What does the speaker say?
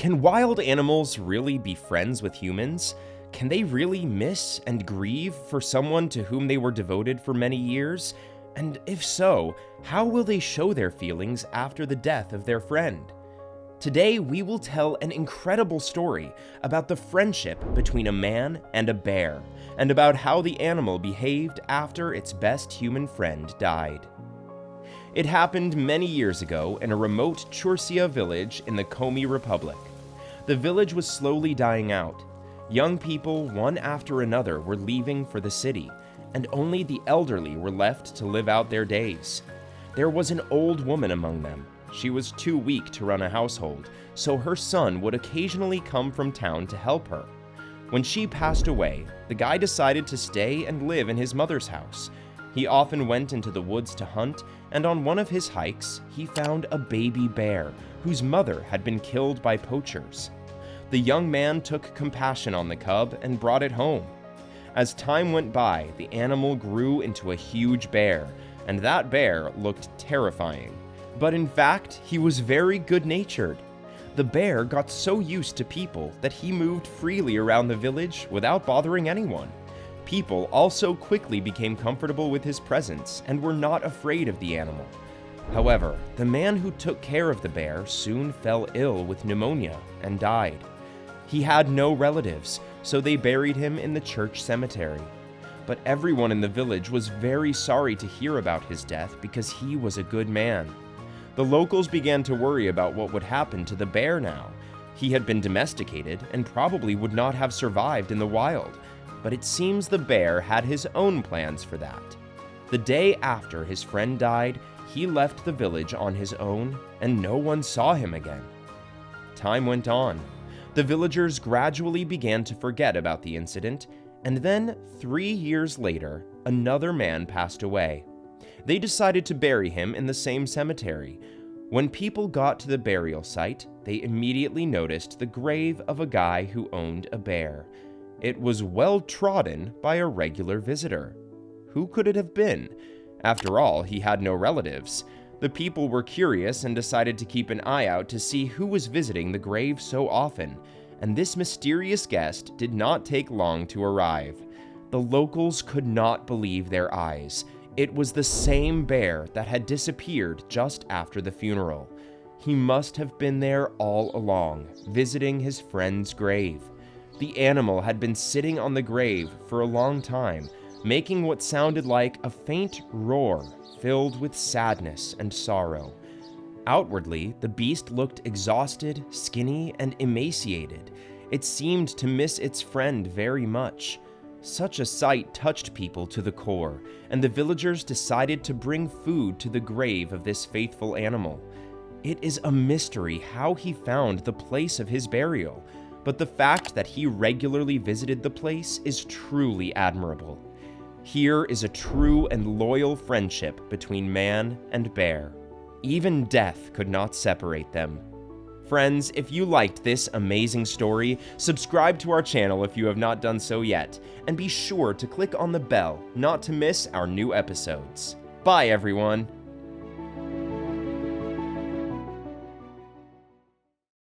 Can wild animals really be friends with humans? Can they really miss and grieve for someone to whom they were devoted for many years? And if so, how will they show their feelings after the death of their friend? Today, we will tell an incredible story about the friendship between a man and a bear, and about how the animal behaved after its best human friend died. It happened many years ago in a remote Chursia village in the Komi Republic. The village was slowly dying out. Young people, one after another, were leaving for the city, and only the elderly were left to live out their days. There was an old woman among them. She was too weak to run a household, so her son would occasionally come from town to help her. When she passed away, the guy decided to stay and live in his mother's house. He often went into the woods to hunt, and on one of his hikes, he found a baby bear whose mother had been killed by poachers. The young man took compassion on the cub and brought it home. As time went by, the animal grew into a huge bear, and that bear looked terrifying. But in fact, he was very good-natured. The bear got so used to people that he moved freely around the village without bothering anyone. People also quickly became comfortable with his presence and were not afraid of the animal. However, the man who took care of the bear soon fell ill with pneumonia and died. He had no relatives, so they buried him in the church cemetery. But everyone in the village was very sorry to hear about his death because he was a good man. The locals began to worry about what would happen to the bear now. He had been domesticated and probably would not have survived in the wild, but it seems the bear had his own plans for that. The day after his friend died, he left the village on his own, and no one saw him again. Time went on. The villagers gradually began to forget about the incident, and then 3 years later, another man passed away. They decided to bury him in the same cemetery. When people got to the burial site, they immediately noticed the grave of a guy who owned a bear. It was well trodden by a regular visitor. Who could it have been? After all, he had no relatives. The people were curious and decided to keep an eye out to see who was visiting the grave so often, and this mysterious guest did not take long to arrive. The locals could not believe their eyes. It was the same bear that had disappeared just after the funeral. He must have been there all along, visiting his friend's grave. The animal had been sitting on the grave for a long time, making what sounded like a faint roar filled with sadness and sorrow. Outwardly, the beast looked exhausted, skinny, and emaciated. It seemed to miss its friend very much. Such a sight touched people to the core, and the villagers decided to bring food to the grave of this faithful animal. It is a mystery how he found the place of his burial, but the fact that he regularly visited the place is truly admirable. Here is a true and loyal friendship between man and bear. Even death could not separate them. Friends, if you liked this amazing story, subscribe to our channel if you have not done so yet, and be sure to click on the bell not to miss our new episodes. Bye, everyone!